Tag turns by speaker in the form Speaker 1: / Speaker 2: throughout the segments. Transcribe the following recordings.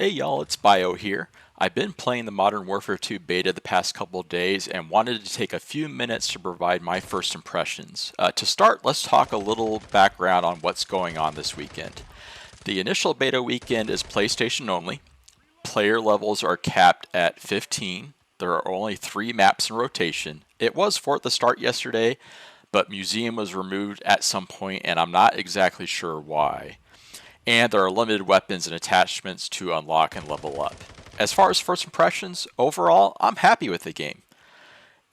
Speaker 1: Hey y'all, it's Bio here. I've been playing the Modern Warfare 2 beta the past couple of days and wanted to take a few minutes to provide my first impressions. To start, let's talk a little background on what's going on this weekend. The initial beta weekend is PlayStation only. Player levels are capped at 15. There are only 3 maps in rotation. It was 4 at the start yesterday, but Museum was removed at some point and I'm not exactly sure why. And there are limited weapons and attachments to unlock and level up. As far as first impressions, overall, I'm happy with the game.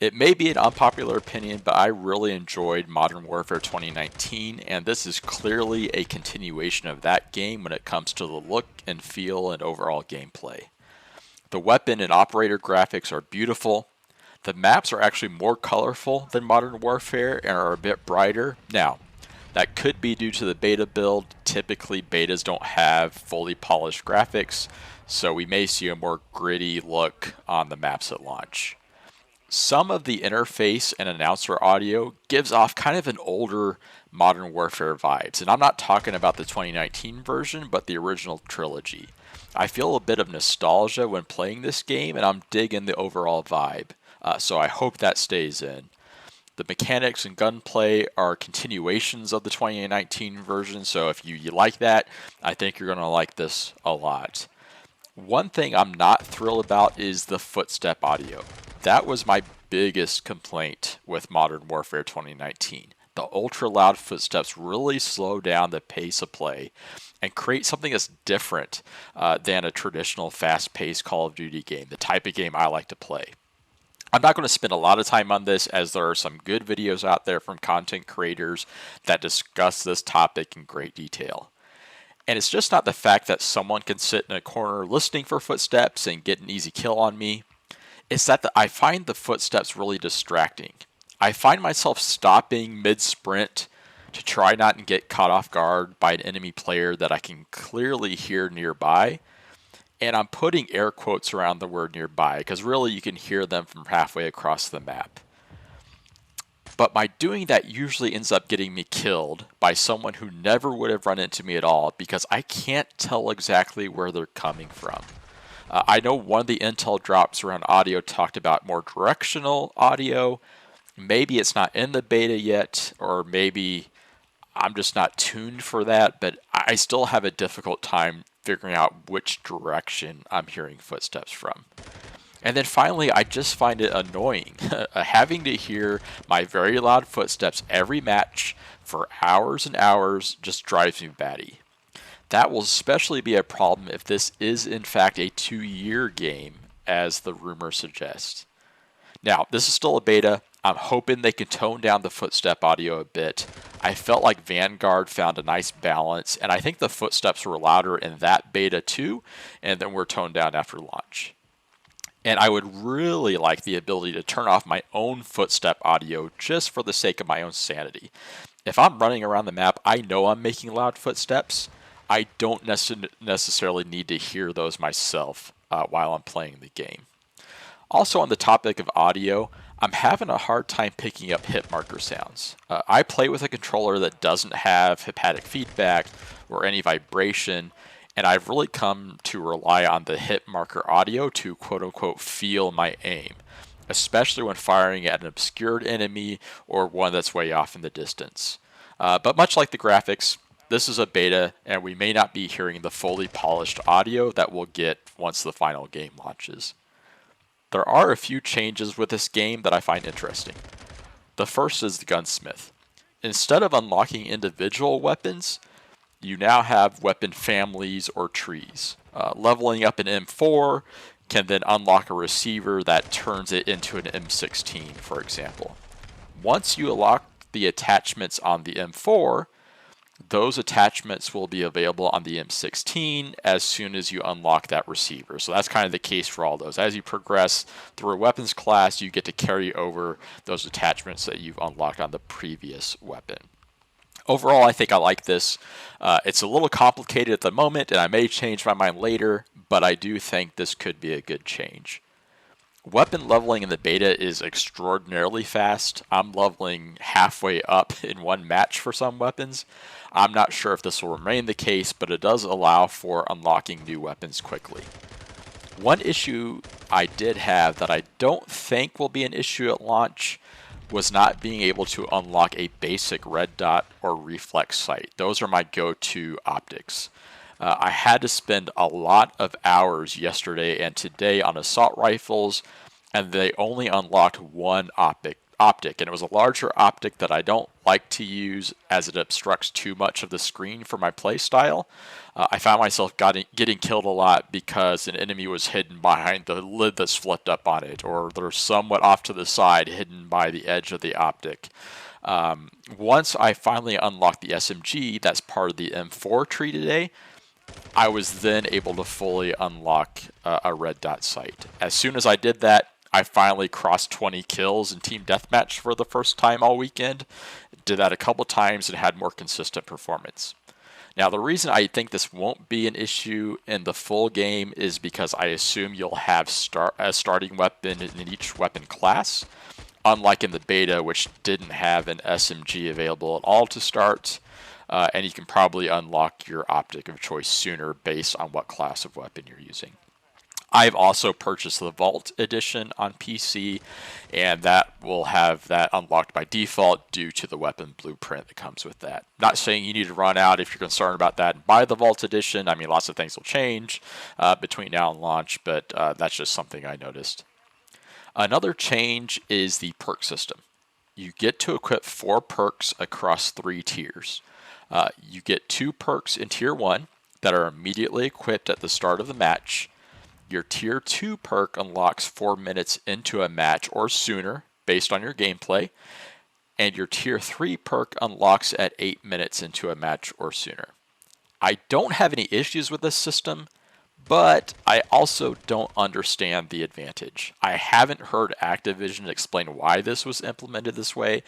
Speaker 1: It may be an unpopular opinion, but I really enjoyed Modern Warfare 2019, and this is clearly a continuation of that game when it comes to the look and feel and overall gameplay. The weapon and operator graphics are beautiful. The maps are actually more colorful than Modern Warfare and are a bit brighter. Now, that could be due to the beta build. Typically, betas don't have fully polished graphics, so we may see a more gritty look on the maps at launch. Some of the interface and announcer audio gives off kind of an older Modern Warfare vibes, and I'm not talking about the 2019 version, but the original trilogy. I feel a bit of nostalgia when playing this game, and I'm digging the overall vibe, so I hope that stays in. The mechanics and gunplay are continuations of the 2019 version, so if you like that, I think you're going to like this a lot. One thing I'm not thrilled about is the footstep audio. That was my biggest complaint with Modern Warfare 2019. The ultra loud footsteps really slow down the pace of play and create something that's different than a traditional fast paced Call of Duty game, the type of game I like to play. I'm not going to spend a lot of time on this as there are some good videos out there from content creators that discuss this topic in great detail. And it's just not the fact that someone can sit in a corner listening for footsteps and get an easy kill on me. It's that I find the footsteps really distracting. I find myself stopping mid-sprint to try not and get caught off guard by an enemy player that I can clearly hear nearby. And I'm putting air quotes around the word nearby because really you can hear them from halfway across the map. But by doing that usually ends up getting me killed by someone who never would have run into me at all because I can't tell exactly where they're coming from. I know one of the intel drops around audio talked about more directional audio. Maybe it's not in the beta yet, or maybe I'm just not tuned for that, but I still have a difficult time figuring out which direction I'm hearing footsteps from. And then finally, I just find it annoying having to hear my very loud footsteps every match for hours and hours just drives me batty. That will especially be a problem if this is in fact a 2-year game, as the rumor suggests. Now, this is still a beta. I'm hoping they can tone down the footstep audio a bit. I felt like Vanguard found a nice balance, and I think the footsteps were louder in that beta too, and then were toned down after launch. And I would really like the ability to turn off my own footstep audio just for the sake of my own sanity. If I'm running around the map, I know I'm making loud footsteps. I don't necessarily need to hear those myself while I'm playing the game. Also, on the topic of audio, I'm having a hard time picking up hit marker sounds. I play with a controller that doesn't have haptic feedback or any vibration, and I've really come to rely on the hit marker audio to quote unquote feel my aim, especially when firing at an obscured enemy or one that's way off in the distance. But much like the graphics, this is a beta, and we may not be hearing the fully polished audio that we'll get once the final game launches. There are a few changes with this game that I find interesting. The first is the gunsmith. Instead of unlocking individual weapons, you now have weapon families or trees. Leveling up an M4 can then unlock a receiver that turns it into an M16, for example. Once you unlock the attachments on the M4, those attachments will be available on the M16 as soon as you unlock that receiver. So that's kind of the case for all those. As you progress through a weapons class, you get to carry over those attachments that you've unlocked on the previous weapon. Overall, I think I like this. It's a little complicated at the moment, and I may change my mind later, but I do think this could be a good change. Weapon leveling in the beta is extraordinarily fast. I'm leveling halfway up in one match for some weapons. I'm not sure if this will remain the case, but it does allow for unlocking new weapons quickly. One issue I did have that I don't think will be an issue at launch was not being able to unlock a basic red dot or reflex sight. Those are my go-to optics. I had to spend a lot of hours yesterday and today on assault rifles, and they only unlocked one optic, and it was a larger optic that I don't like to use as it obstructs too much of the screen for my playstyle. I found myself getting killed a lot because an enemy was hidden behind the lid that's flipped up on it, or they're somewhat off to the side, hidden by the edge of the optic. Once I finally unlocked the SMG, that's part of the M4 tree today, I was then able to fully unlock a red dot sight. As soon as I did that, I finally crossed 20 kills in Team Deathmatch for the first time all weekend. Did that a couple times and had more consistent performance. Now, the reason I think this won't be an issue in the full game is because I assume you'll have a starting weapon in each weapon class, unlike in the beta, which didn't have an SMG available at all to start. And you can probably unlock your optic of choice sooner based on what class of weapon you're using. I've also purchased the Vault Edition on PC, and that will have that unlocked by default due to the weapon blueprint that comes with that. Not saying you need to run out if you're concerned about that and buy the Vault Edition. I mean, lots of things will change between now and launch, but that's just something I noticed. Another change is the perk system. You get to equip 4 perks across 3 tiers. You get 2 perks in Tier 1 that are immediately equipped at the start of the match. Your Tier 2 perk unlocks 4 minutes into a match or sooner based on your gameplay. And your Tier 3 perk unlocks at 8 minutes into a match or sooner. I don't have any issues with this system, but I also don't understand the advantage. I haven't heard Activision explain why this was implemented this way,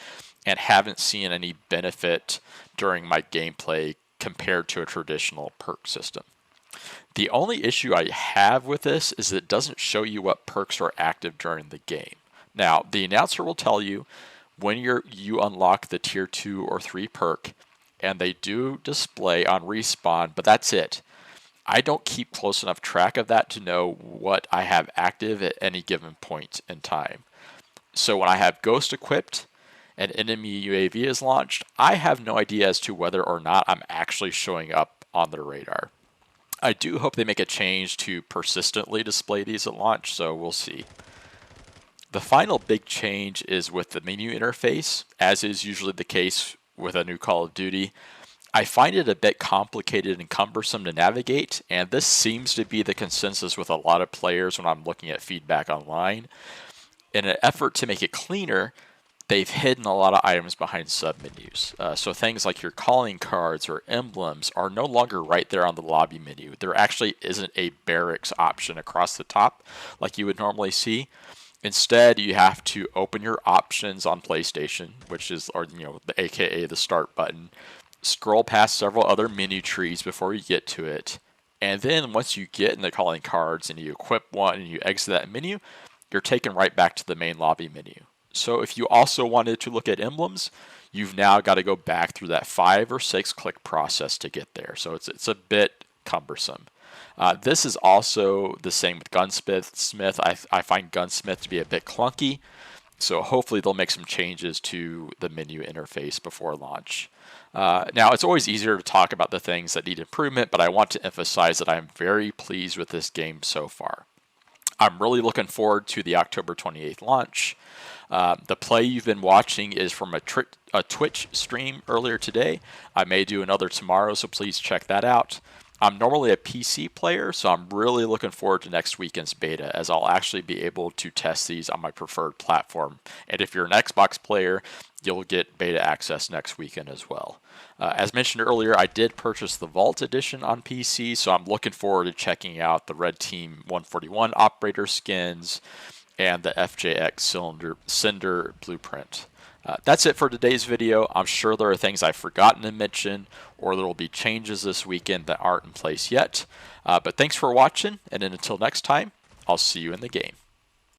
Speaker 1: and haven't seen any benefit during my gameplay compared to a traditional perk system. The only issue I have with this is it doesn't show you what perks are active during the game. Now, the announcer will tell you when you unlock the Tier 2 or 3 perk, and they do display on respawn, but that's it. I don't keep close enough track of that to know what I have active at any given point in time. So when I have Ghost equipped, an enemy UAV is launched, I have no idea as to whether or not I'm actually showing up on their radar. I do hope they make a change to persistently display these at launch, so we'll see. The final big change is with the menu interface, as is usually the case with a new Call of Duty. I find it a bit complicated and cumbersome to navigate, and this seems to be the consensus with a lot of players when I'm looking at feedback online. In an effort to make it cleaner, they've hidden a lot of items behind submenus. So things like your calling cards or emblems are no longer right there on the lobby menu. There actually isn't a barracks option across the top like you would normally see. Instead, you have to open your options on PlayStation, which is, the AKA the start button, scroll past several other menu trees before you get to it, and then once you get in the calling cards and you equip one and you exit that menu, you're taken right back to the main lobby menu. So if you also wanted to look at emblems, you've now got to go back through that 5 or 6 click process to get there. So it's a bit cumbersome. This is also the same with Gunsmith. I find Gunsmith to be a bit clunky, so hopefully they'll make some changes to the menu interface before launch. Now, it's always easier to talk about the things that need improvement, but I want to emphasize that I'm very pleased with this game so far. I'm really looking forward to the October 28th launch. The play you've been watching is from a Twitch stream earlier today. I may do another tomorrow, so please check that out. I'm normally a PC player, so I'm really looking forward to next weekend's beta, as I'll actually be able to test these on my preferred platform. And if you're an Xbox player, you'll get beta access next weekend as well. As mentioned earlier, I did purchase the Vault Edition on PC, so I'm looking forward to checking out the Red Team 141 operator skins and the FJX Cinder blueprint. That's it for today's video. I'm sure there are things I've forgotten to mention, or there will be changes this weekend that aren't in place yet. But thanks for watching, and until next time, I'll see you in the game.